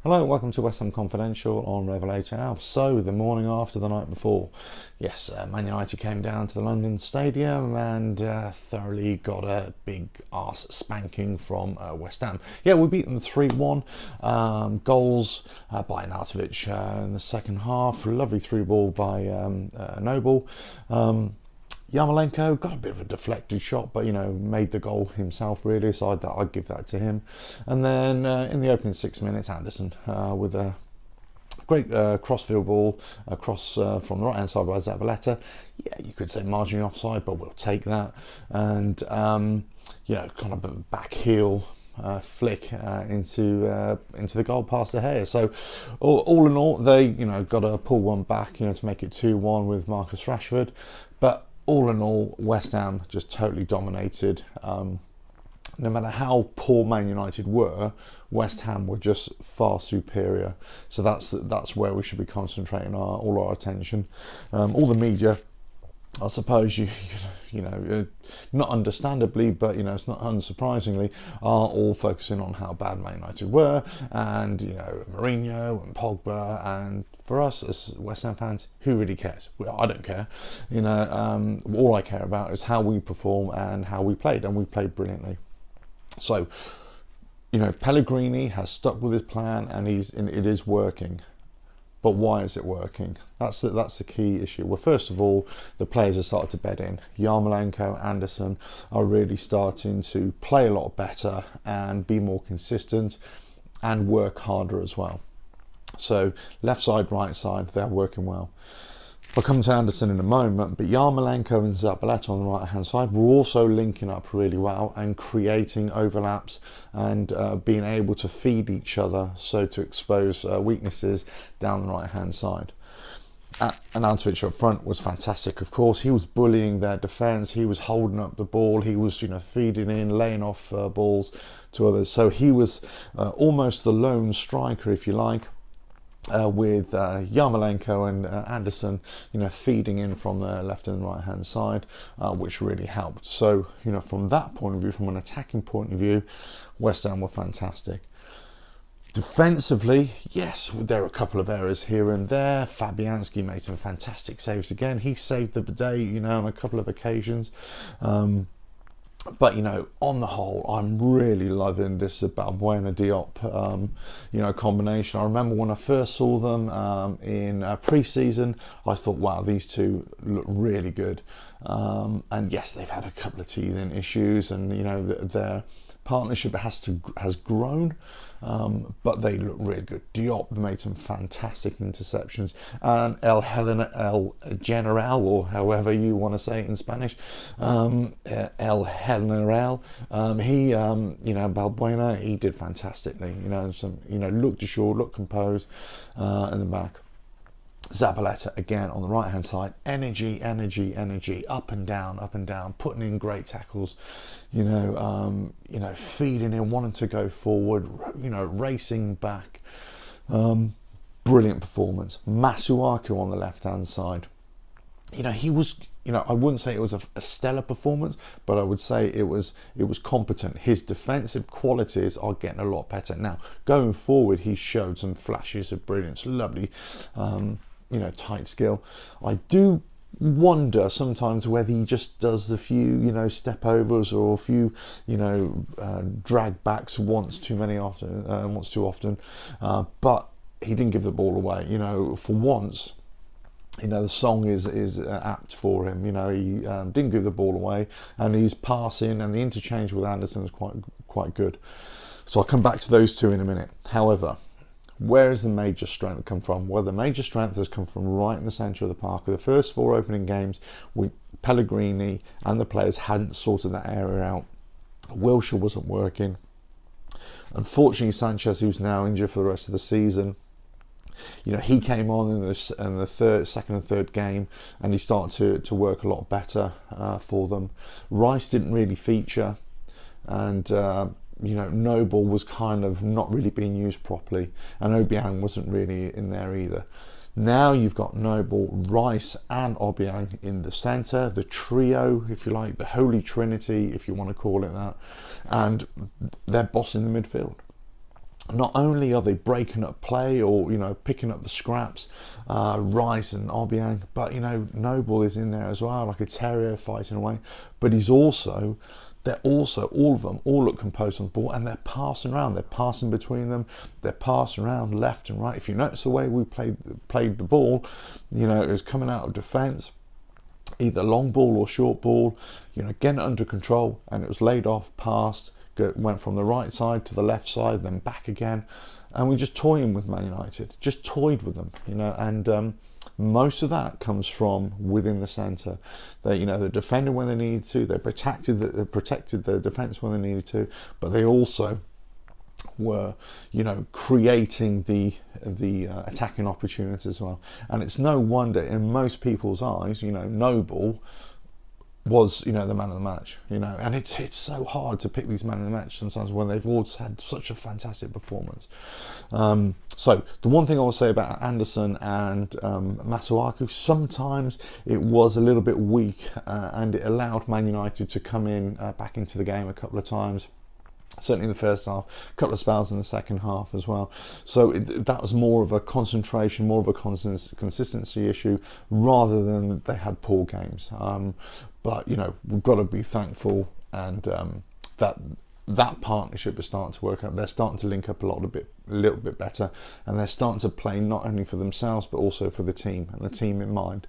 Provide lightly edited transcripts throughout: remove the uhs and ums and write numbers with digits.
Hello, welcome to West Ham Confidential on Revelator Alf. So, the morning after the night before, yes, Man Utd came down to the London Stadium and thoroughly got a big arse spanking from West Ham. Yeah, we beat them 3-1. Goals by Man Utd in the second half. Lovely through ball by Noble. Yarmolenko got a bit of a deflected shot, but made the goal himself really, so I'd give that to him. And then in the opening 6 minutes, Anderson with a great crossfield ball across from the right hand side by Zabaleta. Yeah, you could say marginally offside, but we'll take that. And kind of a back heel flick into the goal past De Gea. So all in all, they got to pull one back to make it 2-1 with Marcus Rashford, but all in all, West Ham just totally dominated. No matter how poor Man United were, West Ham were just far superior. So that's where we should be concentrating all our attention. All the media, I suppose not understandably, but it's not unsurprisingly, are all focusing on how bad Man United were, and Mourinho and Pogba, and for us as West Ham fans, who really cares? Well, I don't care. All I care about is how we perform and how we played, and we played brilliantly. So, Pellegrini has stuck with his plan, and it is working. But why is it working? That's the key issue. Well, first of all, the players have started to bed in. Yarmolenko, Anderson are really starting to play a lot better and be more consistent and work harder as well. So left side, right side, they're working well. I'll come to Anderson in a moment, but Yarmolenko and Zabaleta on the right hand side were also linking up really well and creating overlaps and being able to feed each other, so to expose weaknesses down the right hand side. And Antovic up front was fantastic, of course. He was bullying their defence, he was holding up the ball, he was feeding in, laying off balls to others. So he was almost the lone striker, if you like. With Yarmolenko and Anderson, feeding in from the left and right hand side, which really helped. So, from that point of view, from an attacking point of view, West Ham were fantastic. Defensively, yes, there are a couple of errors here and there. Fabianski made some fantastic saves again. He saved the day, on a couple of occasions. But on the whole, I'm really loving this Balbuena Diop, combination. I remember when I first saw them in pre-season, I thought, wow, these two look really good. And yes, they've had a couple of teething issues, and their partnership has grown, but they look really good. Diop made some fantastic interceptions, and El General, or however you want to say it in Spanish, El General, he, Balbuena, he did fantastically. Looked assured, looked composed in the back. Zabaleta again on the right hand side, energy, up and down, putting in great tackles, feeding in, wanting to go forward, racing back. Brilliant performance. Masuaku on the left hand side. He was, I wouldn't say it was a stellar performance, but I would say it was competent. His defensive qualities are getting a lot better now. Going forward, he showed some flashes of brilliance. Lovely. Tight skill. I do wonder sometimes whether he just does a few, step overs or a few, drag backs once too often. But he didn't give the ball away. For once, the song is apt for him. He didn't give the ball away, and his passing and the interchange with Anderson is quite good. So I'll come back to those two in a minute. However, where has the major strength come from? Well, the major strength has come from right in the centre of the park. The first four opening games, Pellegrini and the players hadn't sorted that area out. Wilshere wasn't working. Unfortunately, Sanchez, who's now injured for the rest of the season, he came on in the second and third game, and he started to work a lot better for them. Rice didn't really feature, and Noble was kind of not really being used properly, and Obiang wasn't really in there either. Now you've got Noble, Rice and Obiang in the centre, the trio, if you like, the Holy Trinity, if you want to call it that, and they're bossing the midfield. not only are they breaking up play or, you know, picking up the scraps, Rice and Obiang, but, you know, Noble is in there as well, like a terrier fighting away. But they're also, all of them, all look composed on the ball, and they're passing around. They're passing between them. They're passing around left and right. If you notice the way we played the ball, you know, it was coming out of defence, either long ball or short ball, you know, getting it under control, and it was laid off, passed, went from the right side to the left side, then back again, and we just toying with Man United, just toyed with them, you know, and most of that comes from within the centre. They, you know, they defended when they needed to, they protected the defence when they needed to, but they also were, you know, creating the attacking opportunities as well. And it's no wonder in most people's eyes, you know, Noble was, you know, the man of the match, you know, and it's so hard to pick these man of the match sometimes when they've all had such a fantastic performance. So the one thing I will say about Anderson and Masuaku, sometimes it was a little bit weak, and it allowed Man United to come in back into the game a couple of times. Certainly in the first half, a couple of spells in the second half as well. So that was more of a concentration, more of a consistency issue, rather than they had poor games. But, you know, we've got to be thankful, and that partnership is starting to work out. They're starting to link up a little bit better, and they're starting to play not only for themselves but also for the team, and the team in mind.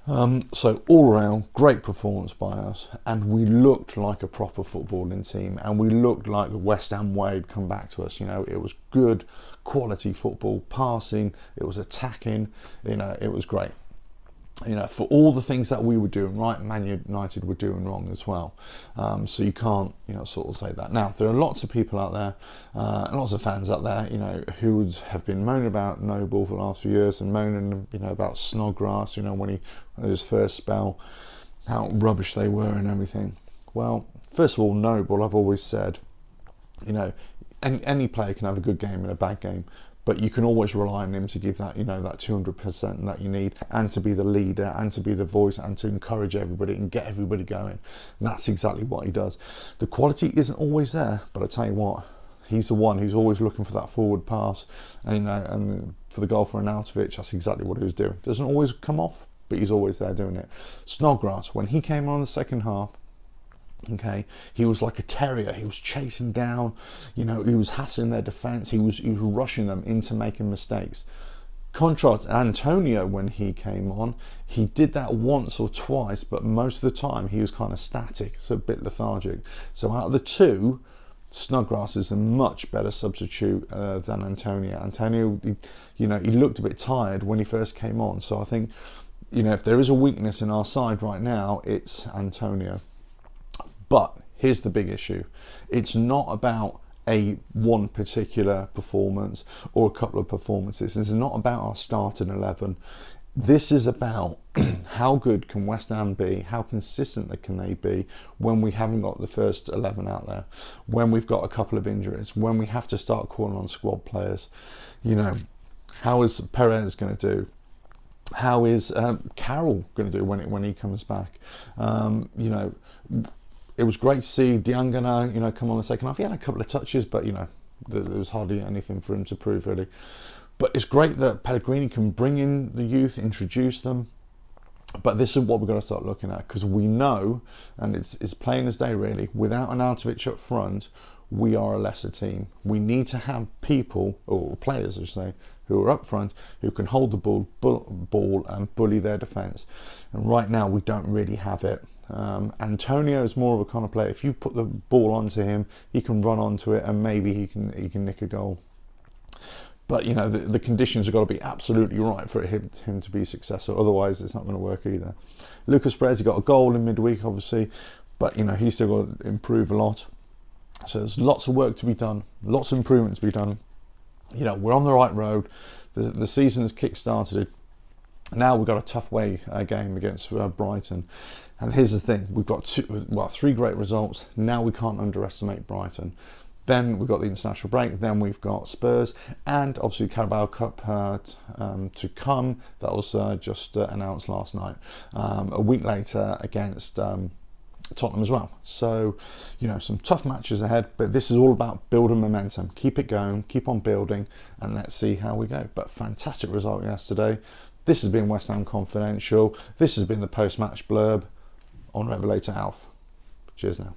So all around, great performance by us, and we looked like a proper footballing team, and we looked like the West Ham way had come back to us. You know, it was good quality football, passing, it was attacking, you know, it was great. You know, for all the things that we were doing right, Man United were doing wrong as well. So you can't, you know, sort of say that. Now, there are lots of people out there, lots of fans out there, you know, who have been moaning about Noble for the last few years, and moaning, you know, about Snodgrass, you know, when his first spell, how rubbish they were and everything. Well, first of all, Noble, I've always said, you know, any player can have a good game and a bad game, but you can always rely on him to give that, you know, that 200% that you need, and to be the leader, and to be the voice, and to encourage everybody and get everybody going. And that's exactly what he does. The quality isn't always there, but I tell you what, he's the one who's always looking for that forward pass, and, you know, and for the goal for Arnautovic, that's exactly what he was doing. Doesn't always come off, but he's always there doing it. Snodgrass, when he came on in the second half, okay, he was like a terrier. He was chasing down, you know, he was hassling their defence. He was rushing them into making mistakes. Contrast Antonio, when he came on, he did that once or twice, but most of the time he was kind of static, so a bit lethargic. So out of the two, Snodgrass is a much better substitute than Antonio. Antonio, you know, he looked a bit tired when he first came on. So I think, you know, if there is a weakness in our side right now, it's Antonio. But here's the big issue. It's not about one particular performance or a couple of performances. This is not about our starting 11. This is about how good can West Ham be, how consistent can they be when we haven't got the first 11 out there, when we've got a couple of injuries, when we have to start calling on squad players. You know, how is Perez going to do? How is Carroll going to do when he comes back? You know, it was great to see Diangana, you know, come on the second half. He had a couple of touches, but, you know, there was hardly anything for him to prove, really. But it's great that Pellegrini can bring in the youth, introduce them. But this is what we've got to start looking at, because we know, and it's plain as day, really, without Arnautovic up front, we are a lesser team. We need to have people, or players, I should say, who are up front, who can hold the ball and bully their defence. And right now, we don't really have it. Antonio is more of a kind of player. If you put the ball onto him, he can run onto it, and maybe he can nick a goal. But, you know, the conditions have got to be absolutely right for him to be successful. Otherwise, it's not going to work either. Lucas Perez, he got a goal in midweek, obviously, but, you know, he's still got to improve a lot. So there's lots of work to be done, lots of improvements to be done. You know, we're on the right road. The season has kick-started. Now we've got a tough away game against Brighton. And here's the thing, we've got three great results. Now we can't underestimate Brighton. Then we've got the international break. Then we've got Spurs, and obviously Carabao Cup to come. That was just announced last night. A week later against Tottenham as well. So, you know, some tough matches ahead, but this is all about building momentum. Keep it going, keep on building, and let's see how we go. But fantastic result yesterday. This has been West Ham Confidential. This has been the post-match blurb on Revelator Alf. Cheers now.